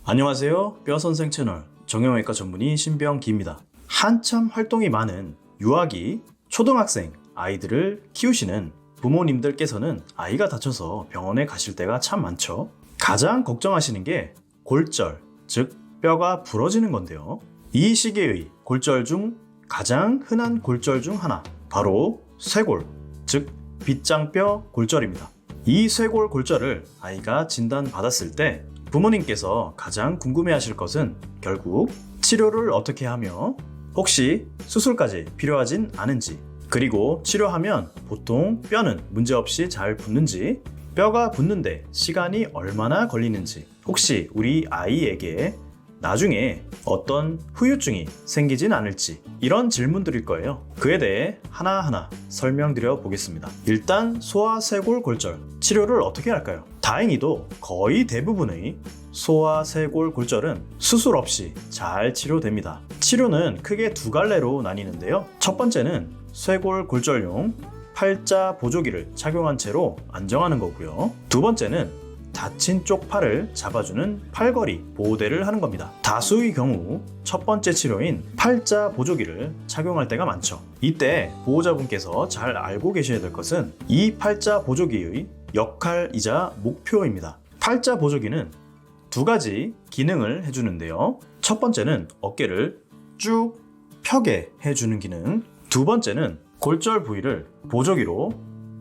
안녕하세요. 뼈선생 채널 정형외과 전문의 신병기입니다. 한참 활동이 많은 유아기, 초등학생 아이들을 키우시는 부모님들께서는 아이가 다쳐서 병원에 가실 때가 참 많죠. 가장 걱정하시는 게 골절, 즉 뼈가 부러지는 건데요. 이 시기의 골절 중 가장 흔한 골절 중 하나, 바로 쇄골, 즉 빗장뼈 골절입니다. 이 쇄골 골절을 아이가 진단받았을 때 부모님께서 가장 궁금해하실 것은 결국 치료를 어떻게 하며 혹시 수술까지 필요하진 않은지, 그리고 치료하면 보통 뼈는 문제없이 잘 붙는지, 뼈가 붙는데 시간이 얼마나 걸리는지, 혹시 우리 아이에게 나중에 어떤 후유증이 생기진 않을지, 이런 질문들일 거예요. 그에 대해 하나하나 설명드려 보겠습니다. 일단 소아쇄골 골절 치료를 어떻게 할까요? 다행히도 거의 대부분의 소아쇄골 골절은 수술 없이 잘 치료됩니다. 치료는 크게 두 갈래로 나뉘는데요. 첫 번째는 쇄골 골절용 팔자 보조기를 착용한 채로 안정하는 거고요. 두 번째는 다친 쪽 팔을 잡아주는 팔걸이 보호대를 하는 겁니다. 다수의 경우 첫 번째 치료인 팔자 보조기를 착용할 때가 많죠. 이때 보호자분께서 잘 알고 계셔야 될 것은 이 팔자 보조기의 역할이자 목표입니다. 팔자 보조기는 두 가지 기능을 해주는데요. 첫 번째는 어깨를 쭉 펴게 해주는 기능, 두 번째는 골절 부위를 보조기로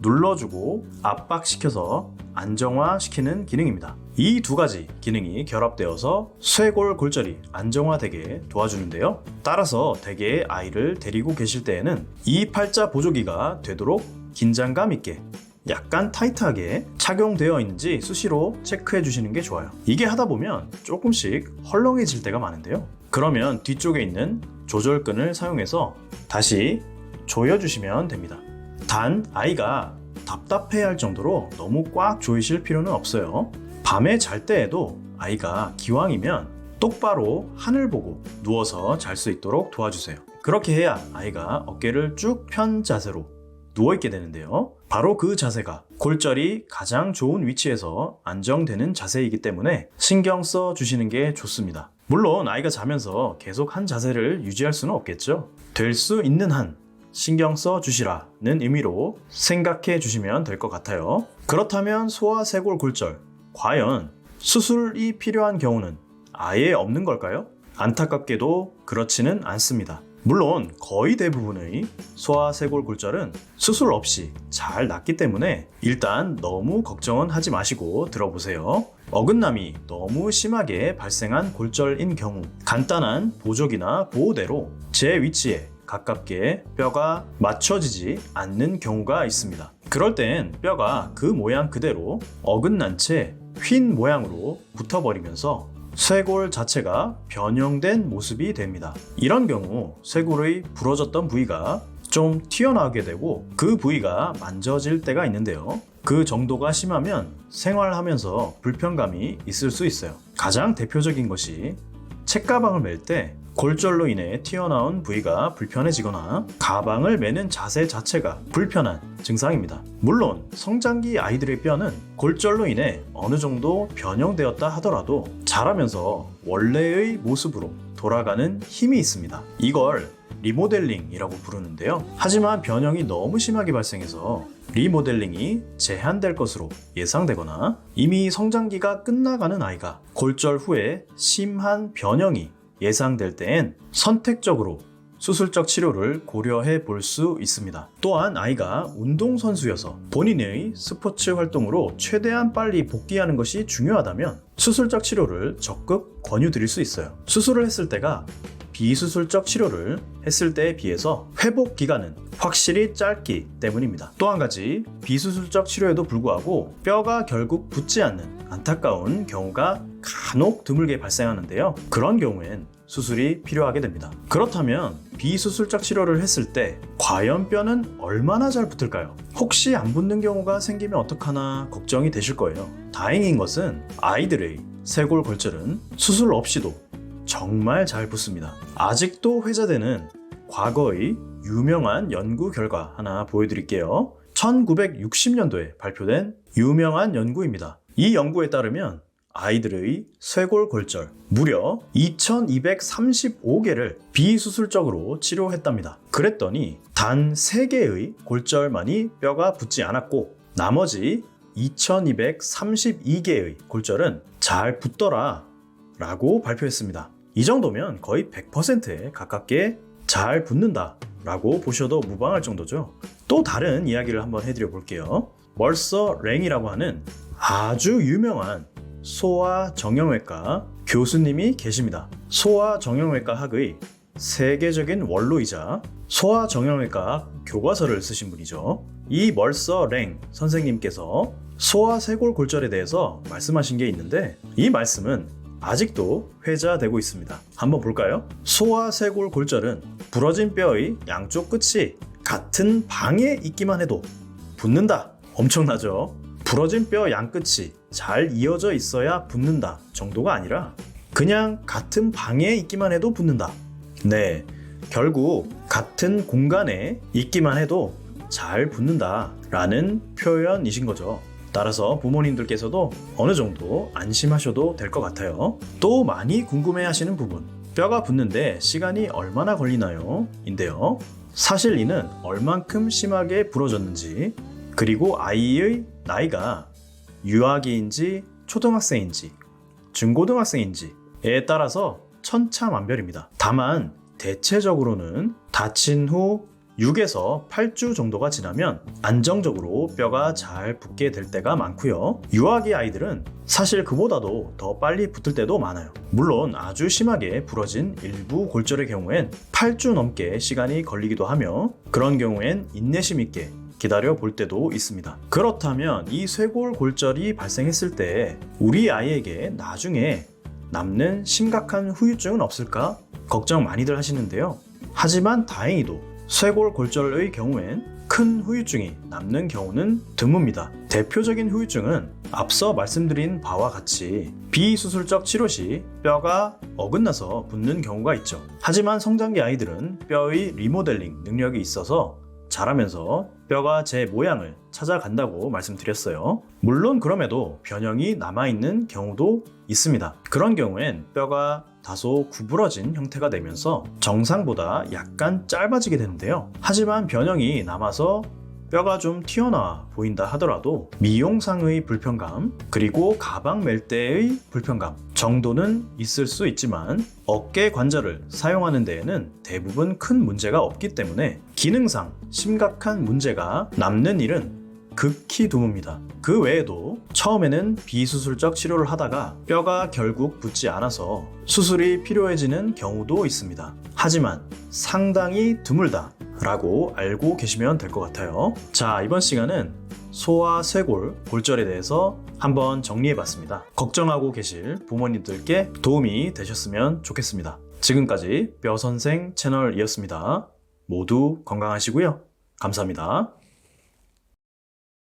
눌러주고 압박시켜서 안정화시키는 기능입니다. 이 두 가지 기능이 결합되어서 쇄골 골절이 안정화되게 도와주는데요. 따라서 대개의 아이를 데리고 계실 때에는 이 팔자 보조기가 되도록 긴장감 있게 약간 타이트하게 착용되어 있는지 수시로 체크해 주시는 게 좋아요. 이게 하다 보면 조금씩 헐렁해질 때가 많은데요. 그러면 뒤쪽에 있는 조절끈을 사용해서 다시 조여주시면 됩니다. 단 아이가 답답해할 정도로 너무 꽉 조이실 필요는 없어요. 밤에 잘 때에도 아이가 기왕이면 똑바로 하늘 보고 누워서 잘 수 있도록 도와주세요. 그렇게 해야 아이가 어깨를 쭉 편 자세로 누워있게 되는데요. 바로 그 자세가 골절이 가장 좋은 위치에서 안정되는 자세이기 때문에 신경 써 주시는 게 좋습니다. 물론 아이가 자면서 계속 한 자세를 유지할 수는 없겠죠. 될 수 있는 한 신경 써 주시라는 의미로 생각해 주시면 될 것 같아요. 그렇다면 소아쇄골 골절, 과연 수술이 필요한 경우는 아예 없는 걸까요? 안타깝게도 그렇지는 않습니다. 물론 거의 대부분의 소아쇄골 골절은 수술 없이 잘 낫기 때문에 일단 너무 걱정은 하지 마시고 들어보세요. 어긋남이 너무 심하게 발생한 골절인 경우 간단한 보조기나 보호대로 제 위치에 가깝게 뼈가 맞춰지지 않는 경우가 있습니다. 그럴 땐 뼈가 그 모양 그대로 어긋난 채 휜 모양으로 붙어버리면서 쇄골 자체가 변형된 모습이 됩니다. 이런 경우 쇄골의 부러졌던 부위가 좀 튀어나오게 되고 그 부위가 만져질 때가 있는데요. 그 정도가 심하면 생활하면서 불편감이 있을 수 있어요. 가장 대표적인 것이 책가방을 멜 때 골절로 인해 튀어나온 부위가 불편해지거나 가방을 매는 자세 자체가 불편한 증상입니다. 물론 성장기 아이들의 뼈는 골절로 인해 어느 정도 변형되었다 하더라도 자라면서 원래의 모습으로 돌아가는 힘이 있습니다. 이걸 리모델링이라고 부르는데요. 하지만 변형이 너무 심하게 발생해서 리모델링이 제한될 것으로 예상되거나 이미 성장기가 끝나가는 아이가 골절 후에 심한 변형이 예상될 때엔 선택적으로 수술적 치료를 고려해 볼 수 있습니다. 또한 아이가 운동선수여서 본인의 스포츠 활동으로 최대한 빨리 복귀하는 것이 중요하다면 수술적 치료를 적극 권유드릴 수 있어요. 수술을 했을 때가 비수술적 치료를 했을 때에 비해서 회복 기간은 확실히 짧기 때문입니다. 또 한 가지, 비수술적 치료에도 불구하고 뼈가 결국 붙지 않는 안타까운 경우가 간혹 드물게 발생하는데요. 그런 경우엔 수술이 필요하게 됩니다. 그렇다면 비수술적 치료를 했을 때 과연 뼈는 얼마나 잘 붙을까요? 혹시 안 붙는 경우가 생기면 어떡하나 걱정이 되실 거예요. 다행인 것은 아이들의 쇄골 골절은 수술 없이도 정말 잘 붙습니다. 아직도 회자되는 과거의 유명한 연구 결과 하나 보여드릴게요. 1960년도에 발표된 유명한 연구입니다. 이 연구에 따르면 아이들의 쇄골골절 무려 2235개를 비수술적으로 치료했답니다. 그랬더니 단 3개의 골절만이 뼈가 붙지 않았고 나머지 2232개의 골절은 잘 붙더라 라고 발표했습니다. 이 정도면 거의 100%에 가깝게 잘 붙는다 라고 보셔도 무방할 정도죠. 또 다른 이야기를 한번 해드려 볼게요. 멀서 랭이라고 하는 아주 유명한 소아정형외과 교수님이 계십니다. 소아정형외과 학의 세계적인 원로이자 소아정형외과 교과서를 쓰신 분이죠. 이 멀서 랭 선생님께서 소아쇄골골절에 대해서 말씀하신 게 있는데 이 말씀은 아직도 회자되고 있습니다. 한번 볼까요? 소아쇄골골절은 부러진 뼈의 양쪽 끝이 같은 방에 있기만 해도 붙는다. 엄청나죠? 부러진 뼈 양끝이 잘 이어져 있어야 붙는다 정도가 아니라 그냥 같은 방에 있기만 해도 붙는다. 네, 결국 같은 공간에 있기만 해도 잘 붙는다 라는 표현이신 거죠. 따라서 부모님들께서도 어느 정도 안심하셔도 될 것 같아요. 또 많이 궁금해 하시는 부분, 뼈가 붙는데 시간이 얼마나 걸리나요? 인데요. 사실 이는 얼만큼 심하게 부러졌는지 그리고 아이의 나이가 유아기인지 초등학생인지 중고등학생인지에 따라서 천차만별입니다. 다만 대체적으로는 다친 후 6에서 8주 정도가 지나면 안정적으로 뼈가 잘 붙게 될 때가 많고요. 유아기 아이들은 사실 그보다도 더 빨리 붙을 때도 많아요. 물론 아주 심하게 부러진 일부 골절의 경우엔 8주 넘게 시간이 걸리기도 하며 그런 경우엔 인내심 있게 기다려 볼 때도 있습니다. 그렇다면 이 쇄골골절이 발생했을 때 우리 아이에게 나중에 남는 심각한 후유증은 없을까? 걱정 많이들 하시는데요. 하지만 다행히도 쇄골골절의 경우엔 큰 후유증이 남는 경우는 드뭅니다. 대표적인 후유증은 앞서 말씀드린 바와 같이 비수술적 치료 시 뼈가 어긋나서 붓는 경우가 있죠. 하지만 성장기 아이들은 뼈의 리모델링 능력이 있어서 자라면서 뼈가 제 모양을 찾아간다고 말씀드렸어요. 물론 그럼에도 변형이 남아있는 경우도 있습니다. 그런 경우엔 뼈가 다소 구부러진 형태가 되면서 정상보다 약간 짧아지게 되는데요. 하지만 변형이 남아서 뼈가 좀 튀어나와 보인다 하더라도 미용상의 불편감 그리고 가방 멜 때의 불편감 정도는 있을 수 있지만 어깨 관절을 사용하는 데에는 대부분 큰 문제가 없기 때문에 기능상 심각한 문제가 남는 일은 극히 드뭅니다. 그 외에도 처음에는 비수술적 치료를 하다가 뼈가 결국 붙지 않아서 수술이 필요해지는 경우도 있습니다. 하지만 상당히 드물다 라고 알고 계시면 될 것 같아요. 자, 이번 시간은 소아쇄골 골절에 대해서 한번 정리해봤습니다. 걱정하고 계실 부모님들께 도움이 되셨으면 좋겠습니다. 지금까지 뼈선생 채널이었습니다. 모두 건강하시고요. 감사합니다.